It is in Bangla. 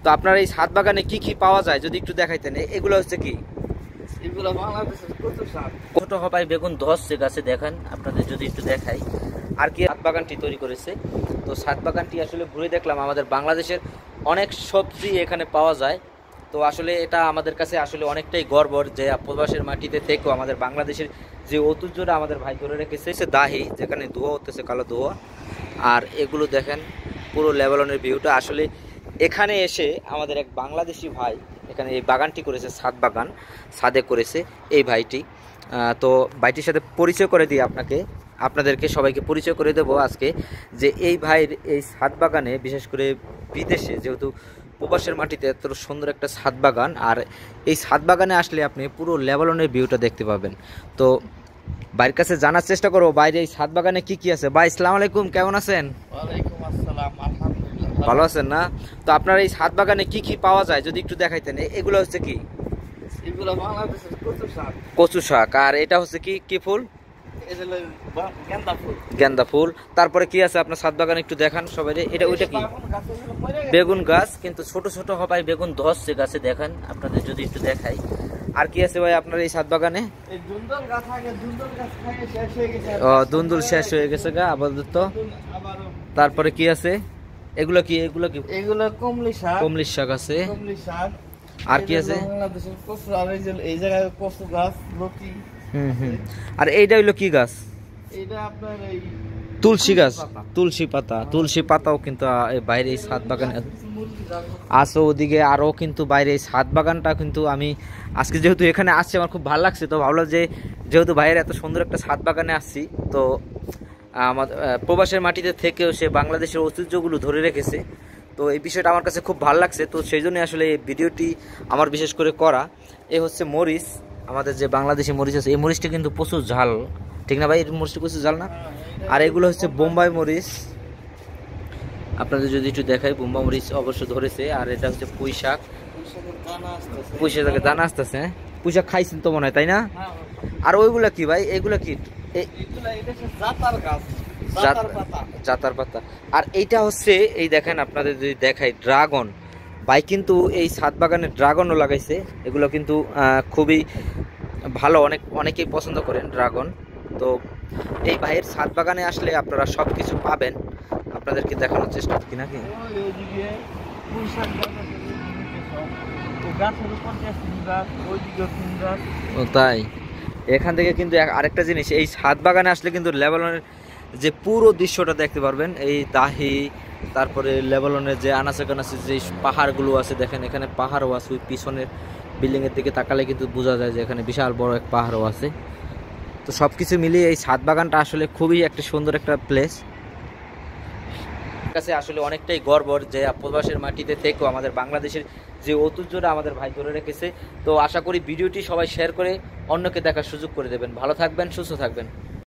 তো আপনার এই ছাদ বাগানে কি কি পাওয়া যায় যদি একটু দেখাইতেন। এগুলো হচ্ছে কি? এগুলো বাংলাদেশের কচু শাক। ছোট হবাই বেগুন ধসছে গাছে, দেখেন আপনাদের যদি একটু দেখাই। আর কি ছাদ বাগানটি তৈরি করেছে। তো ছাদ বাগানটি আসলে ঘুরে দেখলাম আমাদের বাংলাদেশের অনেক সবজি এখানে পাওয়া যায়। তো আসলে এটা আমাদের কাছে আসলে অনেকটাই গর্বর যে প্রবাসের মাটিতে থেকেও আমাদের বাংলাদেশের যে ঐতিহ্যটা আমাদের ভাই ধরে রেখেছে সে দাহি, যেখানে ধোয়া হতেছে কালো ধোয়া। আর এগুলো দেখেন পুরো লেবাননের ভিউটা। আসলে এখানে এসে আমাদের এক বাংলাদেশি ভাই এখানে এই বাগানটি করেছে, ছাদ বাগান ছাদে করেছে এই ভাইটি। তো ভাইটির সাথে পরিচয় করে দিই আপনাদেরকে সবাইকে পরিচয় করে দেবো আজকে যে এই ভাইয়ের এই ছাদ বাগানে, বিশেষ করে বিদেশে যেহেতু প্রবাসের মাটিতে এত সুন্দর একটা ছাদ বাগান, আর এই ছাদ বাগানে আসলে আপনি পুরো লেবাননের ভিউটা দেখতে পাবেন। তো ভাইয়ের কাছে জানার চেষ্টা করবো বাইরে এই ছাদ বাগানে কি কি আছে। ভাই আসসালামু আলাইকুম, কেমন আছেন? ওয়ালাইকুম আসসালাম, আলহামদুলিল্লাহ ভালো আছেন না? তো আপনার এই ছাদ বাগানে কি কি পাওয়া যায় যদি একটু দেখাইতেন। এগুলো হচ্ছে কি? এগুলো বাংলাদেশের কচু শাক। কচু শাক। আর এটা হচ্ছে কি কি ফুল? গেন্দা ফুল। গেন্দা ফুল। তারপরে কি আছে আপনার ছাদ বাগানে একটু দেখান সবাই। এটা ওইটা কি? বেগুন গাছ, কিন্তু ছোট ছোট হবাই বেগুন ধসছে গাছে, দেখেন আপনাদের যদি একটু দেখাই। আর কি আছে ভাই আপনার এই ছাদ বাগানে? দুন্দুল শেষ হয়ে গেছে গা আপাতত। তারপরে কি আছে? এগুলো কি? এগুলো কি? এগুলো কমলি শাক। কমলি শাক আছে। কমলি শাক। আর কি আছে? বাংলাদেশের কচু। আর এই জায়গায় কচু গাছ, লতি। আর এইটা হইলো কি গাছ? এটা আপনার এই তুলসী গাছ। তুলসী পাতা। তুলসী পাতাও কিন্তু বাইরে এই ছাদ বাগানে আছে। ওদিকে আরও কিন্তু বাইরে এই ছাদ বাগানটা কিন্তু আমি আজকে যেহেতু এখানে আসছি আমার খুব ভালো লাগছে। তো ভাবলাম যে যেহেতু ভাইয়ের এত সুন্দর একটা ছাদ বাগানে আসছি, তো আমাদের প্রবাসের মাটিতে থেকেও সে বাংলাদেশের ঐতিহ্যগুলো ধরে রেখেছে। তো এই বিষয়টা আমার কাছে খুব ভালো লাগছে। তো সেই জন্যই আসলে এই ভিডিওটি আমার বিশেষ করে করা। এ হচ্ছে মরিচ, আমাদের যে বাংলাদেশি মরিচ আছে। এই মরিচটা কিন্তু প্রচুর ঝাল, ঠিক না ভাই? এই মরিচটা প্রচুর ঝাল না? আর এগুলো হচ্ছে বোম্বাই মরিচ, আপনাদের যদি একটু দেখাই। বোম্বাই মরিচ অবশ্য ধরেছে। আর এটা হচ্ছে পুঁই শাক। পুঁই শাকের দানা আসতেছে। পুঁই শাক খাইছেন তো মনে হয়, তাই না? আর ওইগুলা কি ভাই? এগুলা কি? জাতার পাতা। আর এইটা হচ্ছে এই দেখেন আপনাদের যদি দেখাই ড্রাগন। ভাই কিন্তু এই ছাদ বাগানে ড্রাগনও লাগাইছে। এগুলো কিন্তু খুবই ভালো, অনেকেই পছন্দ করেন ড্রাগন। তো এই ভাইয়ের ছাদ বাগানে আসলে আপনারা সব কিছু পাবেন। আপনাদেরকে দেখানোর চেষ্টা করি নাকি। ও তাই? এখান থেকে কিন্তু আরেকটা জিনিস, এই ছাদ বাগানে আসলে কিন্তু লেবাননের যে পুরো দৃশ্যটা দেখতে পারবেন। এই দাহি, তারপরে লেবাননের যে আনাচে কানাচে যে পাহাড়গুলো আছে, দেখেন এখানে পাহাড়ও আছে। ওই পিছনের বিল্ডিংয়ের দিকে তাকালে কিন্তু বোঝা যায় যে এখানে বিশাল বড় এক পাহাড়ও আছে। তো সব কিছু মিলিয়ে এই ছাদ বাগানটা আসলে খুবই একটা সুন্দর একটা প্লেস। কাছে আসলে অনেকটাই গর্বর যে প্রবাসের মাটিতে থেকেও আমাদের বাংলাদেশের যে ঐতিহ্যটা আমাদের ভাই ধরে রেখেছে। তো আশা করি ভিডিওটি সবাই শেয়ার করে অন্যকে দেখার সুযোগ করে দেবেন। ভালো থাকবেন, সুস্থ থাকবেন।